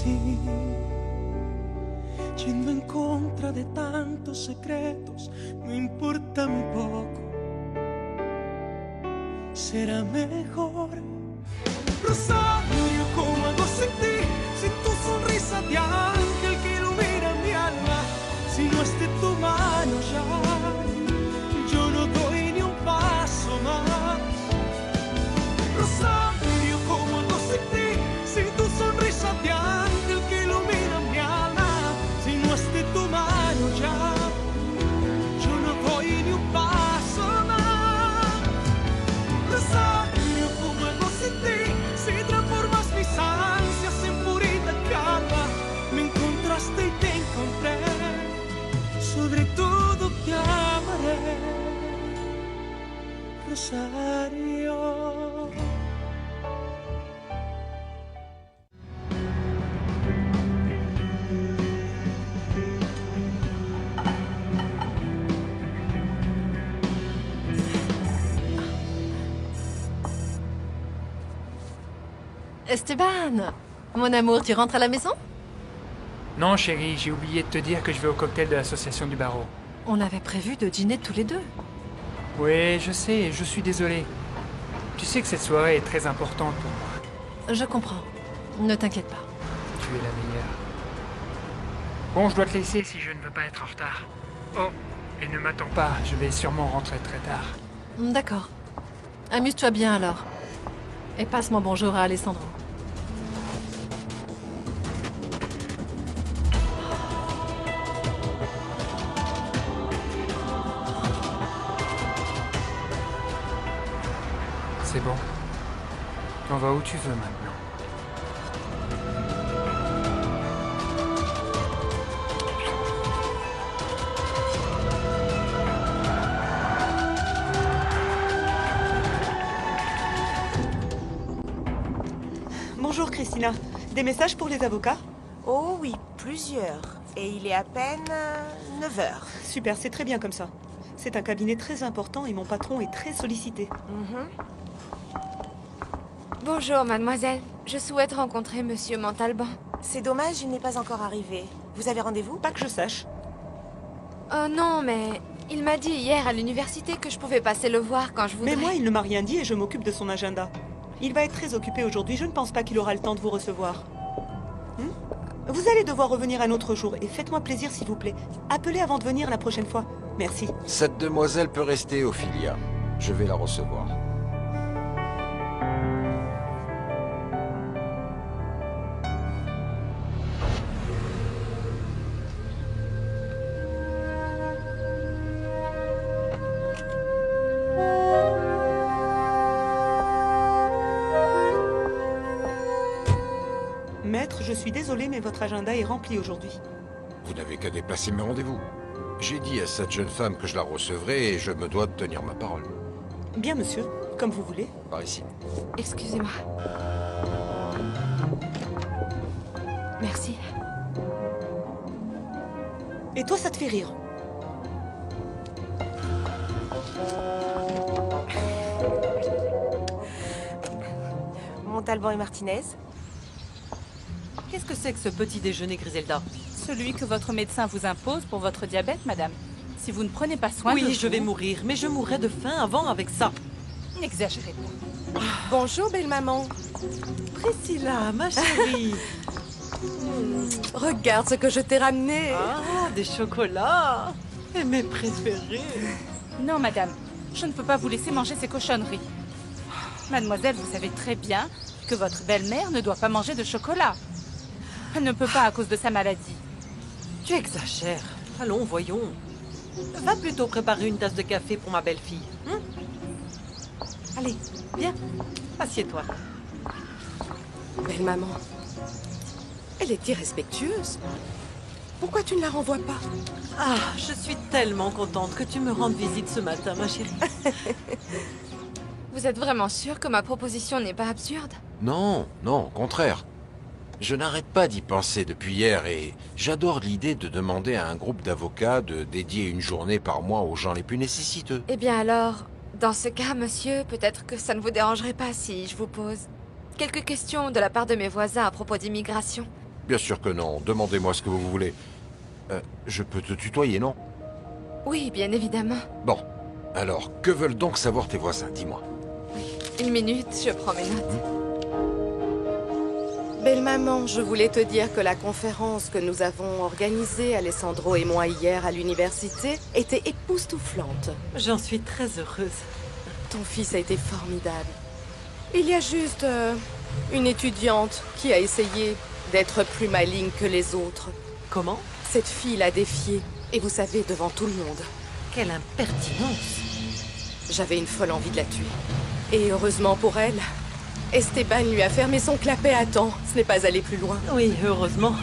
sí, yendo en contra de tantos secretos, no importa un poco, será mejor. Rosario, ¿cómo hago sin ti? Sin tu sonrisa de ángel que ilumina mi alma, si no es de tu mano ya, yo no doy ni un paso más. Rosario, ¿cómo hago sin ti? Sin tu sonrisa de ángel que ilumina mi alma, si no es de tu mano ya, yo no doy ni un paso más. Rosario, ¿cómo hago sin ti? Si transformas mis ansias en purita calma, me encontraste y te encontré, sobre todo te amaré, Rosario. Esteban, mon amour, tu rentres à la maison? Non, chérie, j'ai oublié de te dire que je vais au cocktail de l'association du barreau. On avait prévu de dîner tous les deux. Oui, je sais, je suis désolé. Tu sais que cette soirée est très importante pour moi. Je comprends. Ne t'inquiète pas. Tu es la meilleure. Bon, je dois te laisser si je ne veux pas être en retard. Oh, et ne m'attends pas, je vais sûrement rentrer très tard. D'accord. Amuse-toi bien alors. Et passe mon bonjour à Alessandro. C'est bon. On va où tu veux maintenant. Bonjour Christina, des messages pour les avocats? Oh oui, plusieurs. Et il est à peine 9 heures. Super, c'est très bien comme ça. C'est un cabinet très important et mon patron est très sollicité. Bonjour, mademoiselle. Je souhaite rencontrer monsieur Montalban. C'est dommage, il n'est pas encore arrivé. Vous avez rendez-vous? Pas que je sache. Oh non, mais il m'a dit hier à l'université que je pouvais passer le voir quand je voudrais. Mais moi, il ne m'a rien dit et je m'occupe de son agenda. Il va être très occupé aujourd'hui, je ne pense pas qu'il aura le temps de vous recevoir. Vous allez devoir revenir un autre jour et faites-moi plaisir s'il vous plaît. Appelez avant de venir la prochaine fois. Merci. Cette demoiselle peut rester, Ophelia. Je vais la recevoir. Maître, je suis désolée, mais votre agenda est rempli aujourd'hui. Vous n'avez qu'à déplacer mes rendez-vous. J'ai dit à cette jeune femme que je la recevrai et je me dois de tenir ma parole. Bien, monsieur, comme vous voulez. Par ici. Excusez-moi. Merci. Et toi, ça te fait rire? Montalban et Martinez? Qu'est-ce que c'est que ce petit déjeuner, Griselda? Celui que votre médecin vous impose pour votre diabète, madame. Si vous ne prenez pas soin de Oui, vous... je vais mourir, mais je mourrai de faim avant avec ça. N'exagérez pas. Bonjour, belle maman. Priscilla, ma chérie. Regarde ce que je t'ai ramené. Ah, des chocolats. Et mes préférés. Non, madame, je ne peux pas vous laisser manger ces cochonneries. Mademoiselle, vous savez très bien que votre belle-mère ne doit pas manger de chocolat. Elle ne peut pas à cause de sa maladie. Tu exagères. Allons, voyons. Va plutôt préparer une tasse de café pour ma belle-fille. Allez, viens. Assieds-toi. Belle maman, elle est irrespectueuse. Pourquoi tu ne la renvoies pas? Ah, je suis tellement contente que tu me rendes visite ce matin, ma chérie. Vous êtes vraiment sûr que ma proposition n'est pas absurde? Non, non, au contraire. Je n'arrête pas d'y penser depuis hier et j'adore l'idée de demander à un groupe d'avocats de dédier une journée par mois aux gens les plus nécessiteux. Eh bien alors, dans ce cas, monsieur, peut-être que ça ne vous dérangerait pas si je vous pose quelques questions de la part de mes voisins à propos d'immigration. Bien sûr que non. Demandez-moi ce que vous voulez. Je peux te tutoyer, non? Oui, bien évidemment. Bon. Alors, que veulent donc savoir tes voisins? Dis-moi. Une minute, je prends mes notes. Belle maman, je voulais te dire que la conférence que nous avons organisée, Alessandro et moi, hier à l'université, était époustouflante. J'en suis très heureuse. Ton fils a été formidable. Il y a juste une étudiante qui a essayé d'être plus maligne que les autres. Comment? Cette fille l'a défiée, et vous savez, devant tout le monde. Quelle impertinence! J'avais une folle envie de la tuer. Et heureusement pour elle, Esteban lui a fermé son clapet à temps. Ce n'est pas allé plus loin. Oui, heureusement.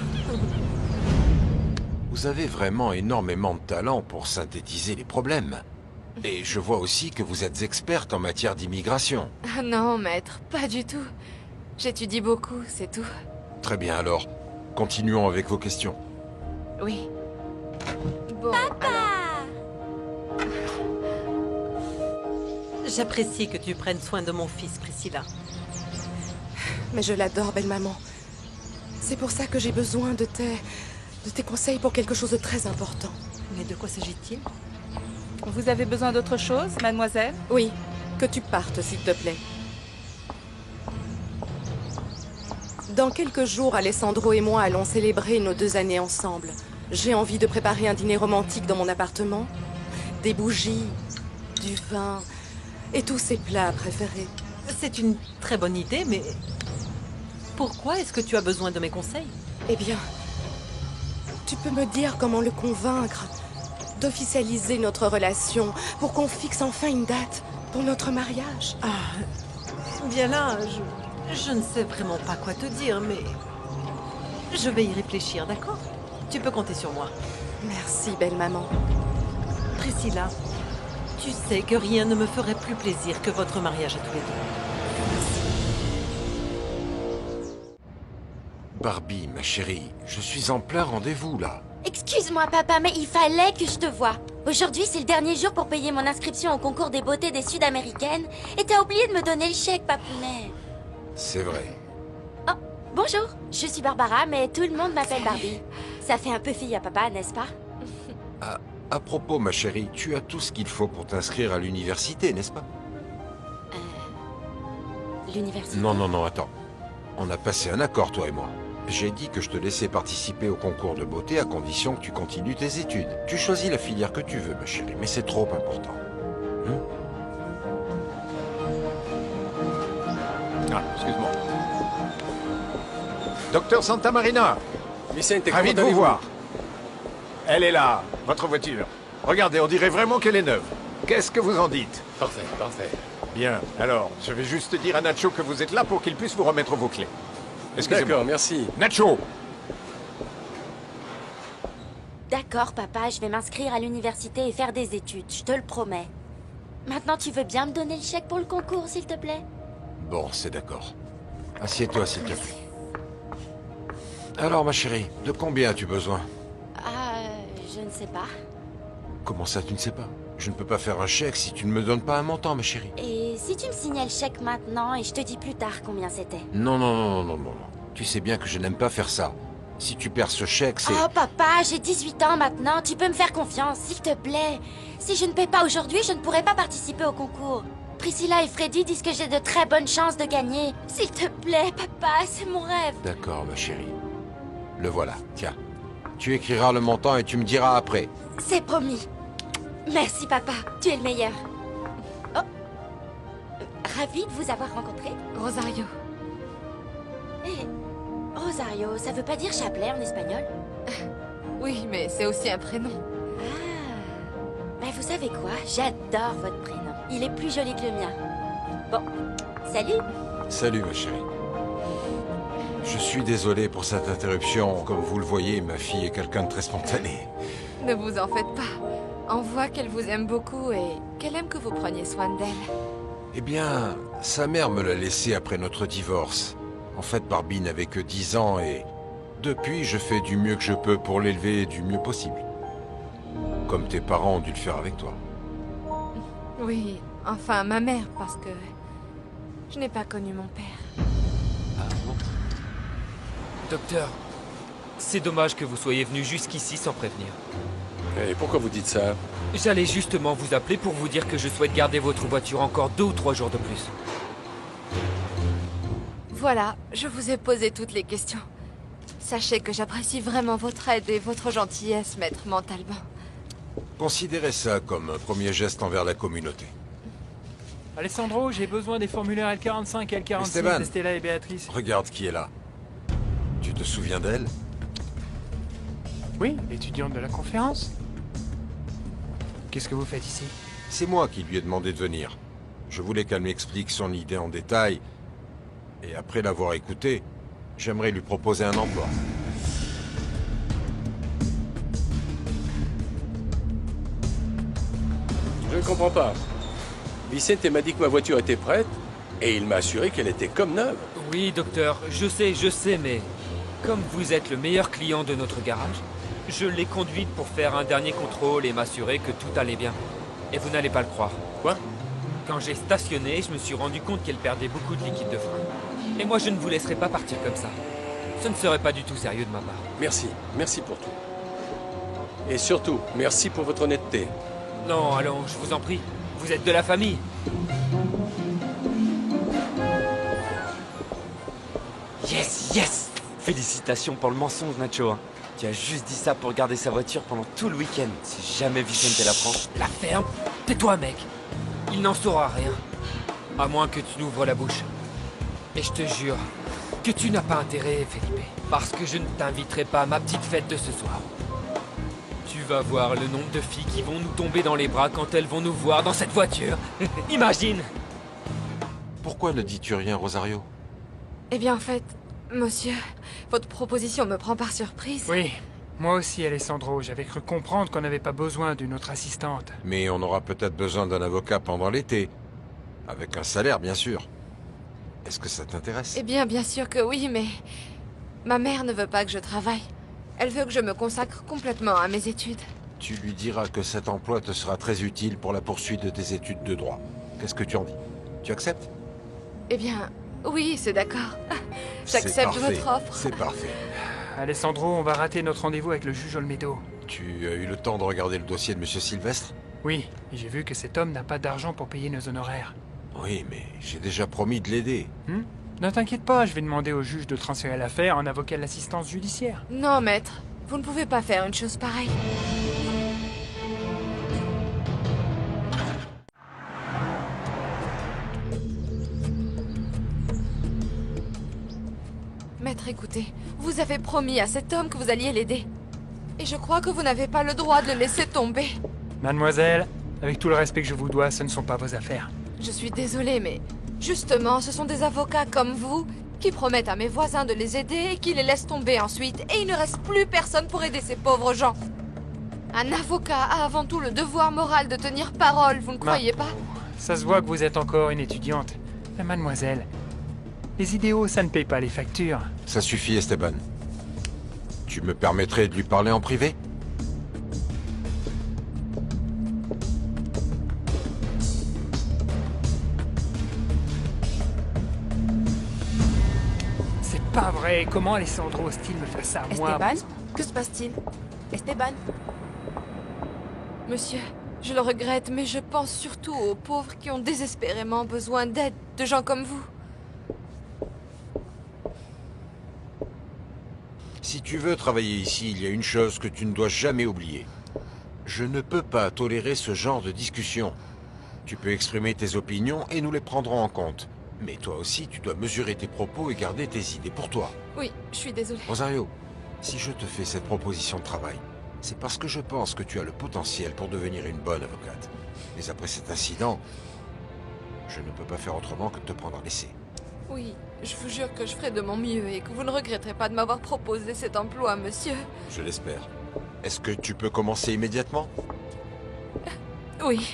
Vous avez vraiment énormément de talent pour synthétiser les problèmes. Et je vois aussi que vous êtes experte en matière d'immigration. Ah non, maître, pas du tout. J'étudie beaucoup, c'est tout. Très bien alors. Continuons avec vos questions. Oui. Bon, alors... J'apprécie que tu prennes soin de mon fils, Priscilla. Mais je l'adore, belle maman. C'est pour ça que j'ai besoin de tes conseils pour quelque chose de très important. Mais de quoi s'agit-il? Vous avez besoin d'autre chose, mademoiselle? Oui, que tu partes, s'il te plaît. Dans quelques jours, Alessandro et moi allons célébrer nos 2 années ensemble. J'ai envie de préparer un dîner romantique dans mon appartement. Des bougies, du vin et tous ses plats préférés. C'est une très bonne idée, mais... Pourquoi est-ce que tu as besoin de mes conseils? Eh bien, tu peux me dire comment le convaincre d'officialiser notre relation pour qu'on fixe enfin une date pour notre mariage? Bien là, je ne sais vraiment pas quoi te dire, mais... Je vais y réfléchir, d'accord? Tu peux compter sur moi. Merci, belle maman. Priscilla, tu sais que rien ne me ferait plus plaisir que votre mariage à tous les deux. Barbie, ma chérie, je suis en plein rendez-vous, là. Excuse-moi, papa, mais il fallait que je te voie. Aujourd'hui, c'est le dernier jour pour payer mon inscription au concours des beautés des Sud-Américaines. Et t'as oublié de me donner le chèque, papounet. C'est vrai. Oh, bonjour, je suis Barbara, mais tout le monde m'appelle Barbie. Ça fait un peu fille à papa, n'est-ce pas? À propos, ma chérie, tu as tout ce qu'il faut pour t'inscrire à l'université, n'est-ce pas? L'université? Non, attends. On a passé un accord, toi et moi. J'ai dit que je te laissais participer au concours de beauté à condition que tu continues tes études. Tu choisis la filière que tu veux, ma chérie, mais c'est trop important. Ah, excuse-moi. Docteur Santa Marina, ravi de vous voir. Elle est là, votre voiture. Regardez, on dirait vraiment qu'elle est neuve. Qu'est-ce que vous en dites? Parfait, parfait. Bien, alors, je vais juste dire à Nacho que vous êtes là pour qu'il puisse vous remettre vos clés. Excusez-moi. D'accord, merci. Nacho! D'accord, papa, je vais m'inscrire à l'université et faire des études, je te le promets. Maintenant, tu veux bien me donner le chèque pour le concours, s'il te plaît? Bon, c'est d'accord. Assieds-toi, s'il te plaît. Alors, ma chérie, de combien as-tu besoin? Je ne sais pas. Comment ça, tu ne sais pas? Je ne peux pas faire un chèque si tu ne me donnes pas un montant, ma chérie. Et si tu me signais le chèque maintenant et je te dis plus tard combien c'était? Non. Tu sais bien que je n'aime pas faire ça. Si tu perds ce chèque, c'est... Oh, papa, j'ai 18 ans maintenant, tu peux me faire confiance, s'il te plaît. Si je ne paie pas aujourd'hui, je ne pourrai pas participer au concours. Priscilla et Freddy disent que j'ai de très bonnes chances de gagner. S'il te plaît, papa, c'est mon rêve. D'accord, ma chérie. Le voilà, tiens. Tu écriras le montant et tu me diras après. C'est promis. Merci, papa, tu es le meilleur. Oh. Ravie de vous avoir rencontré. Rosario. Eh, Rosario, ça veut pas dire chapelet en espagnol? Oui, mais c'est aussi un prénom. Ben, vous savez quoi? J'adore votre prénom. Il est plus joli que le mien. Bon, salut. Salut, ma chérie. Je suis désolé pour cette interruption. Comme vous le voyez, ma fille est quelqu'un de très spontané. Ne vous en faites pas. On voit qu'elle vous aime beaucoup et qu'elle aime que vous preniez soin d'elle. Eh bien, sa mère me l'a laissée après notre divorce. En fait, Barbie n'avait que 10 ans et... Depuis, je fais du mieux que je peux pour l'élever du mieux possible. Comme tes parents ont dû le faire avec toi. Oui, enfin ma mère, parce que je n'ai pas connu mon père. Ah bon? Docteur, C'est dommage que vous soyez venu jusqu'ici sans prévenir. Et pourquoi vous dites ça? J'allais justement vous appeler pour vous dire que je souhaite garder votre voiture encore 2 ou 3 jours de plus. Voilà, je vous ai posé toutes les questions. Sachez que j'apprécie vraiment votre aide et votre gentillesse, maître Montalban. Considérez ça comme un premier geste envers la communauté. Alessandro, j'ai besoin des formulaires L45 et L46 Esteban, d'Estella et Béatrice. Regarde qui est là. Tu te souviens d'elle? Oui, l'étudiante de la conférence. Qu'est-ce que vous faites ici? C'est moi qui lui ai demandé de venir. Je voulais qu'elle m'explique son idée en détail. Et après l'avoir écoutée, j'aimerais lui proposer un emploi. Je ne comprends pas. Vicente m'a dit que ma voiture était prête, et il m'a assuré qu'elle était comme neuve. Oui, docteur, je sais, mais... Comme vous êtes le meilleur client de notre garage, je l'ai conduite pour faire un dernier contrôle et m'assurer que tout allait bien. Et vous n'allez pas le croire. Quoi? Quand j'ai stationné, je me suis rendu compte qu'elle perdait beaucoup de liquide de frein. Et moi, je ne vous laisserai pas partir comme ça. Ce ne serait pas du tout sérieux de ma part. Merci, merci pour tout. Et surtout, merci pour votre honnêteté. Non, allons, je vous en prie. Vous êtes de la famille. Yes, yes! Félicitations pour le mensonge, Nacho. Tu as juste dit ça pour garder sa voiture pendant tout le week-end. Si jamais Vicente l'apprend... La ferme. Tais-toi, mec. Il n'en saura rien. À moins que tu n'ouvres la bouche. Et je te jure que tu n'as pas intérêt, Felipe. Parce que je ne t'inviterai pas à ma petite fête de ce soir. Tu vas voir le nombre de filles qui vont nous tomber dans les bras quand elles vont nous voir dans cette voiture. Imagine! Pourquoi ne dis-tu rien, Rosario? Eh bien, en fait, monsieur, votre proposition me prend par surprise. Oui, moi aussi, Alessandro. J'avais cru comprendre qu'on n'avait pas besoin d'une autre assistante. Mais on aura peut-être besoin d'un avocat pendant l'été. Avec un salaire, bien sûr. Est-ce que ça t'intéresse? Eh bien, bien sûr que oui, mais... Ma mère ne veut pas que je travaille. Elle veut que je me consacre complètement à mes études. Tu lui diras que cet emploi te sera très utile pour la poursuite de tes études de droit. Qu'est-ce que tu en dis? Tu acceptes? Eh bien, oui, c'est d'accord. J'accepte votre offre. C'est parfait. Alessandro, on va rater notre rendez-vous avec le juge Olmedo. Tu as eu le temps de regarder le dossier de Monsieur Sylvestre? Oui, et j'ai vu que cet homme n'a pas d'argent pour payer nos honoraires. Oui, mais j'ai déjà promis de l'aider. Ne t'inquiète pas, je vais demander au juge de transférer l'affaire en avocat de l'assistance judiciaire. Non, maître. Vous ne pouvez pas faire une chose pareille. Maître, écoutez. Vous avez promis à cet homme que vous alliez l'aider. Et je crois que vous n'avez pas le droit de le laisser tomber. Mademoiselle, avec tout le respect que je vous dois, ce ne sont pas vos affaires. Je suis désolée, mais... Justement, ce sont des avocats comme vous qui promettent à mes voisins de les aider et qui les laissent tomber ensuite. Et il ne reste plus personne pour aider ces pauvres gens. Un avocat a avant tout le devoir moral de tenir parole, vous ne croyez pas? Ça se voit que vous êtes encore une étudiante. Mais mademoiselle, les idéaux, ça ne paye pas les factures. Ça suffit, Esteban. Tu me permettrais de lui parler en privé? Pas vrai, comment Alessandro ose-t-il me faire ça à moi? Esteban, que se passe-t-il? Esteban? Monsieur, je le regrette, mais je pense surtout aux pauvres qui ont désespérément besoin d'aide, de gens comme vous. Si tu veux travailler ici, il y a une chose que tu ne dois jamais oublier. Je ne peux pas tolérer ce genre de discussion. Tu peux exprimer tes opinions et nous les prendrons en compte. Mais toi aussi, tu dois mesurer tes propos et garder tes idées pour toi. Oui, je suis désolée. Rosario, si je te fais cette proposition de travail, c'est parce que je pense que tu as le potentiel pour devenir une bonne avocate. Mais après cet incident, je ne peux pas faire autrement que de te prendre à l'essai. Oui, je vous jure que je ferai de mon mieux et que vous ne regretterez pas de m'avoir proposé cet emploi, monsieur. Je l'espère. Est-ce que tu peux commencer immédiatement? Oui.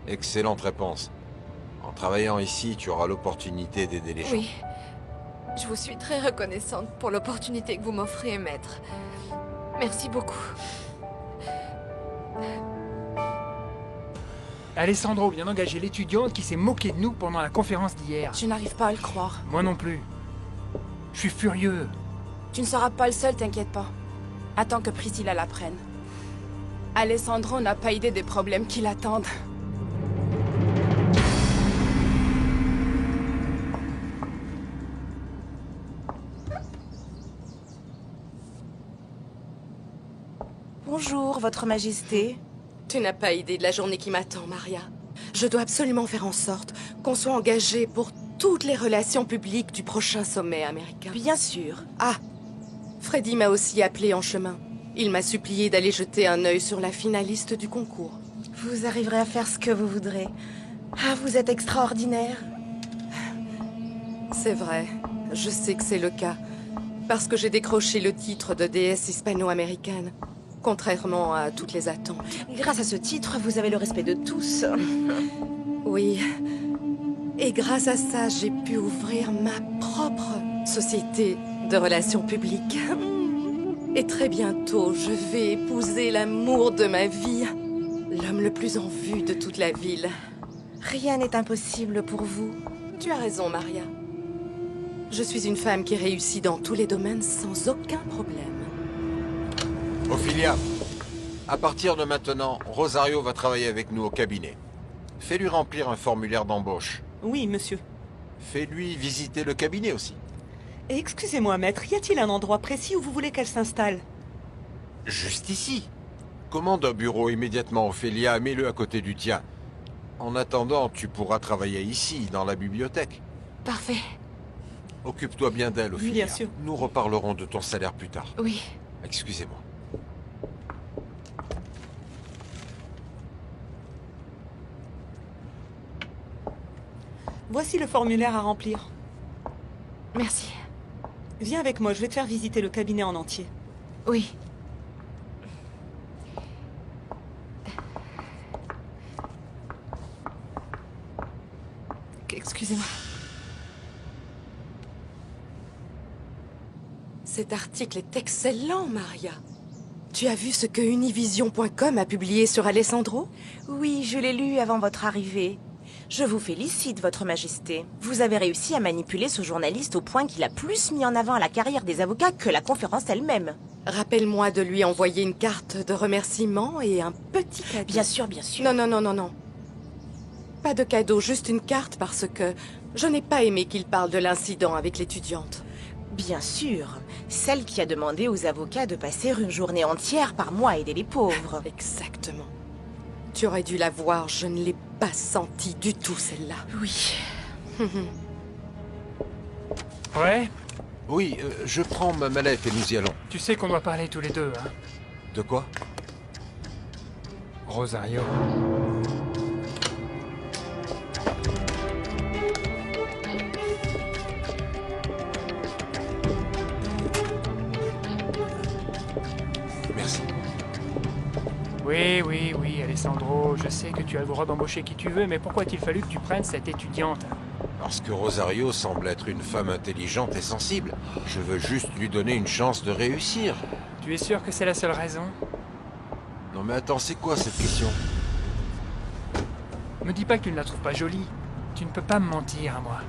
Excellente réponse. En travaillant ici, tu auras l'opportunité d'aider les gens. Oui. Je vous suis très reconnaissante pour l'opportunité que vous m'offrez, maître. Merci beaucoup. Alessandro vient d'engager l'étudiante qui s'est moquée de nous pendant la conférence d'hier. Je n'arrive pas à le croire. Moi non plus. Je suis furieux. Tu ne seras pas le seul, t'inquiète pas. Attends que Priscilla l'apprenne. Alessandro n'a pas idée des problèmes qui l'attendent. Bonjour, Votre Majesté. Tu n'as pas idée de la journée qui m'attend, Maria. Je dois absolument faire en sorte qu'on soit engagé pour toutes les relations publiques du prochain sommet américain. Bien sûr. Ah, Freddy m'a aussi appelé en chemin. Il m'a supplié d'aller jeter un œil sur la finaliste du concours. Vous arriverez à faire ce que vous voudrez. Ah, vous êtes extraordinaire. C'est vrai, je sais que c'est le cas. Parce que j'ai décroché le titre de déesse hispano-américaine. Contrairement à toutes les attentes. Grâce à ce titre, vous avez le respect de tous. Oui. Et grâce à ça, j'ai pu ouvrir ma propre société de relations publiques. Et très bientôt, je vais épouser l'amour de ma vie. L'homme le plus en vue de toute la ville. Rien n'est impossible pour vous. Tu as raison, Maria. Je suis une femme qui réussit dans tous les domaines sans aucun problème. Ophelia, à partir de maintenant, Rosario va travailler avec nous au cabinet. Fais-lui remplir un formulaire d'embauche. Oui, monsieur. Fais-lui visiter le cabinet aussi. Et excusez-moi, maître, y a-t-il un endroit précis où vous voulez qu'elle s'installe? Juste ici. Commande un bureau immédiatement, Ophelia, mets-le à côté du tien. En attendant, tu pourras travailler ici, dans la bibliothèque. Parfait. Occupe-toi bien d'elle, Ophelia. Bien sûr. Nous reparlerons de ton salaire plus tard. Oui. Excusez-moi. Voici le formulaire à remplir. Merci. Viens avec moi, je vais te faire visiter le cabinet en entier. Oui. Excusez-moi. Cet article est excellent, Maria. Tu as vu ce que Univision.com a publié sur Alessandro? Oui, je l'ai lu avant votre arrivée. Je vous félicite, Votre Majesté. Vous avez réussi à manipuler ce journaliste au point qu'il a plus mis en avant la carrière des avocats que la conférence elle-même. Rappelle-moi de lui envoyer une carte de remerciement et un petit cadeau. Bien sûr, bien sûr. Non, non, non, non, non. Pas de cadeau, juste une carte parce que je n'ai pas aimé qu'il parle de l'incident avec l'étudiante. Bien sûr. Celle qui a demandé aux avocats de passer une journée entière par mois à aider les pauvres. Exactement. Tu aurais dû la voir, je ne l'ai pas sentie du tout, celle-là. Oui. Ouais? Oui, je prends ma mallette et nous y allons. Tu sais qu'on doit parler tous les deux, hein? De quoi? Rosario. Merci. Oui, Alessandro, je sais que tu as le droit d'embaucher qui tu veux, mais pourquoi a-t-il fallu que tu prennes cette étudiante? Parce que Rosario semble être une femme intelligente et sensible. Je veux juste lui donner une chance de réussir. Tu es sûr que c'est la seule raison? Non mais attends, c'est quoi cette question? Me dis pas que tu ne la trouves pas jolie. Tu ne peux pas me mentir à moi.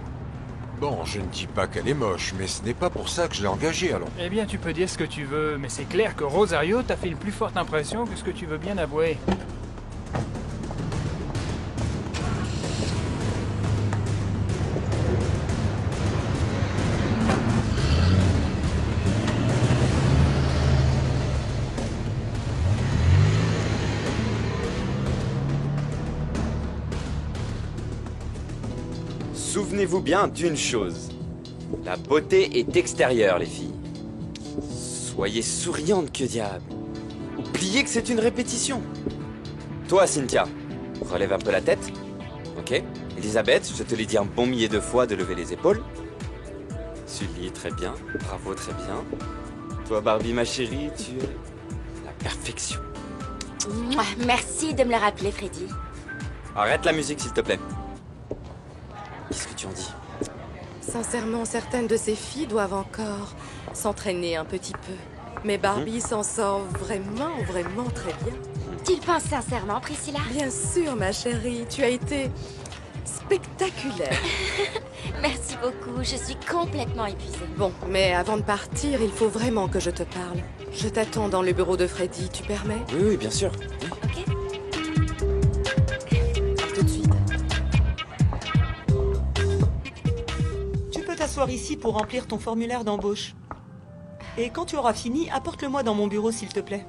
Bon, je ne dis pas qu'elle est moche, mais ce n'est pas pour ça que je l'ai engagée, allons. Eh bien, tu peux dire ce que tu veux, mais c'est clair que Rosario t'a fait une plus forte impression que ce que tu veux bien avouer. Souvenez-vous bien d'une chose. La beauté est extérieure, les filles. Soyez souriantes, que diable. Oubliez que c'est une répétition. Toi, Cynthia, relève un peu la tête. Ok. Elisabeth, je te l'ai dit un bon millier de fois de lever les épaules. Sully, très bien. Bravo, très bien. Toi, Barbie, ma chérie, tu es la perfection. Mouah, merci de me le rappeler, Freddy. Arrête la musique, s'il te plaît. Qu'est-ce que tu en dis? Sincèrement, certaines de ces filles doivent encore s'entraîner un petit peu. Mais Barbie s'en sort vraiment très bien. Tu le penses sincèrement, Priscilla? Bien sûr, ma chérie. Tu as été spectaculaire. Merci beaucoup, je suis complètement épuisée. Bon, mais avant de partir, il faut vraiment que je te parle. Je t'attends dans le bureau de Freddy, tu permets? Oui, oui, bien sûr. Ok. À tout de suite. Tu peux t'asseoir ici pour remplir ton formulaire d'embauche. Et quand tu auras fini, apporte-le-moi dans mon bureau, s'il te plaît.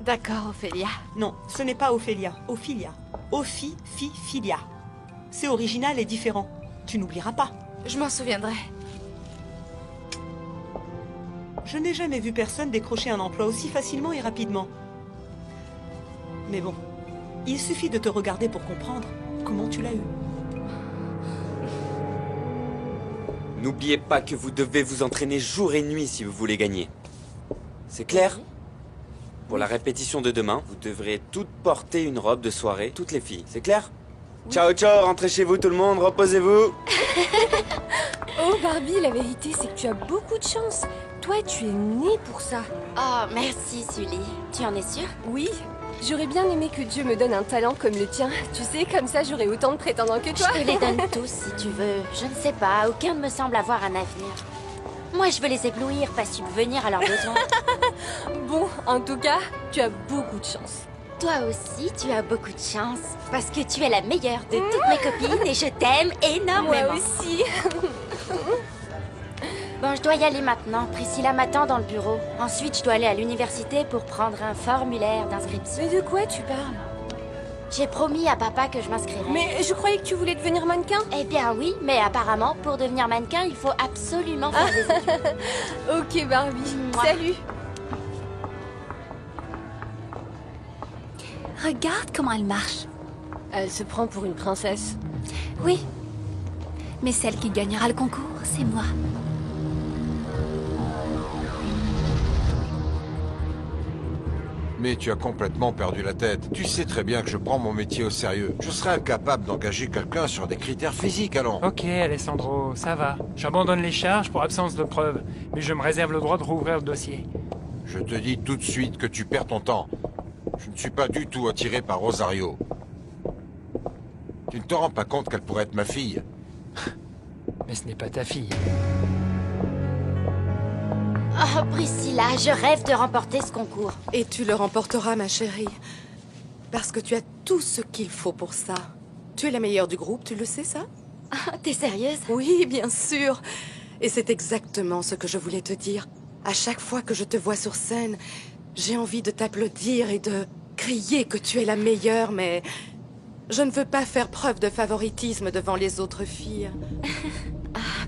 D'accord, Ophélia. Non, ce n'est pas Ophélia, Ophilia. Ophi-fi-filia. C'est original et différent. Tu n'oublieras pas. Je m'en souviendrai. Je n'ai jamais vu personne décrocher un emploi aussi facilement et rapidement. Mais bon, il suffit de te regarder pour comprendre comment tu l'as eu. N'oubliez pas que vous devez vous entraîner jour et nuit si vous voulez gagner. C'est clair? Pour la répétition de demain, vous devrez toutes porter une robe de soirée, toutes les filles. C'est clair? Ciao, ciao, rentrez chez vous tout le monde, reposez-vous. Oh Barbie, la vérité c'est que tu as beaucoup de chance. Toi, tu es née pour ça. Oh, merci Sully. Tu en es sûre? Oui, j'aurais bien aimé que Dieu me donne un talent comme le tien. Tu sais, comme ça j'aurais autant de prétendants que toi. Je te les donne tous si tu veux. Je ne sais pas, aucun ne me semble avoir un avenir. Moi, je veux les éblouir, pas subvenir à leurs besoins. Bon, en tout cas, tu as beaucoup de chance. Toi aussi, tu as beaucoup de chance. Parce que tu es la meilleure de toutes mes copines et je t'aime énormément. Moi aussi. Bon, je dois y aller maintenant. Priscilla m'attend dans le bureau. Ensuite, je dois aller à l'université pour prendre un formulaire d'inscription. Mais de quoi tu parles? J'ai promis à papa que je m'inscrirais. Mais je croyais que tu voulais devenir mannequin. Eh bien oui, mais apparemment, pour devenir mannequin, il faut absolument faire des études. Ok Barbie, salut. Regarde comment elle marche. Elle se prend pour une princesse. Oui. Mais celle qui gagnera le concours, c'est moi. Mais tu as complètement perdu la tête. Tu sais très bien que je prends mon métier au sérieux. Je serais incapable d'engager quelqu'un sur des critères physiques, alors. Ok, Alessandro, ça va. J'abandonne les charges pour absence de preuves, mais je me réserve le droit de rouvrir le dossier. Je te dis tout de suite que tu perds ton temps. Je ne suis pas du tout attiré par Rosario. Tu ne te rends pas compte qu'elle pourrait être ma fille? Mais ce n'est pas ta fille. Oh, Priscilla, je rêve de remporter ce concours. Et tu le remporteras, ma chérie. Parce que tu as tout ce qu'il faut pour ça. Tu es la meilleure du groupe, tu le sais, ça? T'es sérieuse? Oui, bien sûr. Et c'est exactement ce que je voulais te dire. À chaque fois que je te vois sur scène, j'ai envie de t'applaudir et de crier que tu es la meilleure, mais je ne veux pas faire preuve de favoritisme devant les autres filles.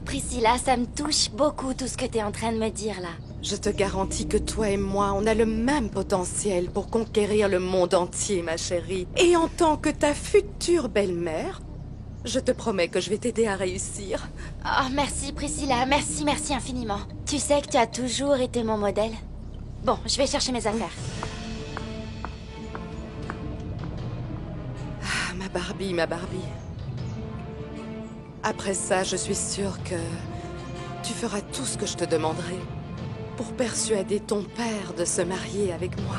Priscilla, ça me touche beaucoup tout ce que t'es en train de me dire là. Je te garantis que toi et moi, on a le même potentiel pour conquérir le monde entier, ma chérie. Et en tant que ta future belle-mère, je te promets que je vais t'aider à réussir. Oh, merci Priscilla, merci, merci infiniment. Tu sais que tu as toujours été mon modèle. Bon, je vais chercher mes affaires. Ah, ma Barbie, ma Barbie. Après ça, je suis sûre que tu feras tout ce que je te demanderai pour persuader ton père de se marier avec moi.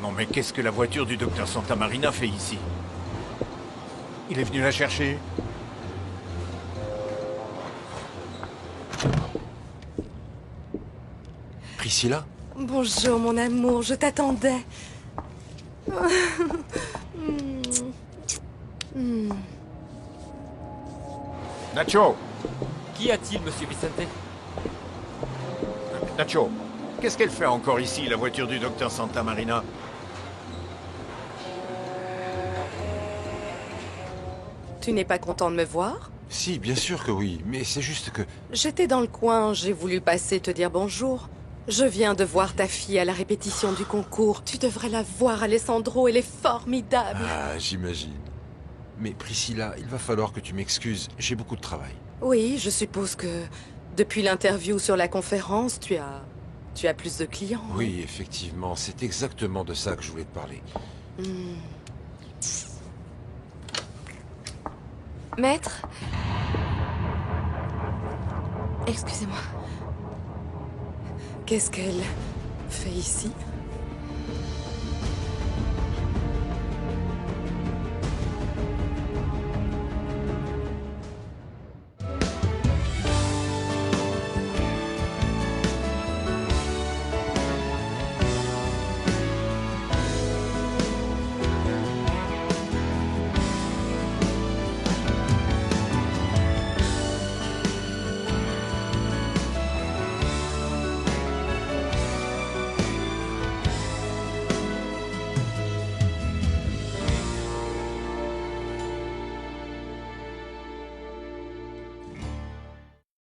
Non mais qu'est-ce que la voiture du docteur Santa Marina fait ici? Il est venu la chercher? Priscilla? Bonjour, mon amour, je t'attendais. Nacho! Qu'y a-t-il, monsieur Vicente? Nacho, qu'est-ce qu'elle fait encore ici, la voiture du docteur Santa Marina? Tu n'es pas content de me voir? Si, bien sûr que oui, mais c'est juste que... J'étais dans le coin, j'ai voulu passer te dire bonjour. Je viens de voir ta fille à la répétition du concours. Tu devrais la voir, Alessandro, elle est formidable. Ah, j'imagine. Mais Priscilla, il va falloir que tu m'excuses. J'ai beaucoup de travail. Oui, je suppose que depuis l'interview sur la conférence, tu as plus de clients. Oui, effectivement, c'est exactement de ça que je voulais te parler. Maître? Excusez-moi. Qu'est-ce qu'elle fait ici?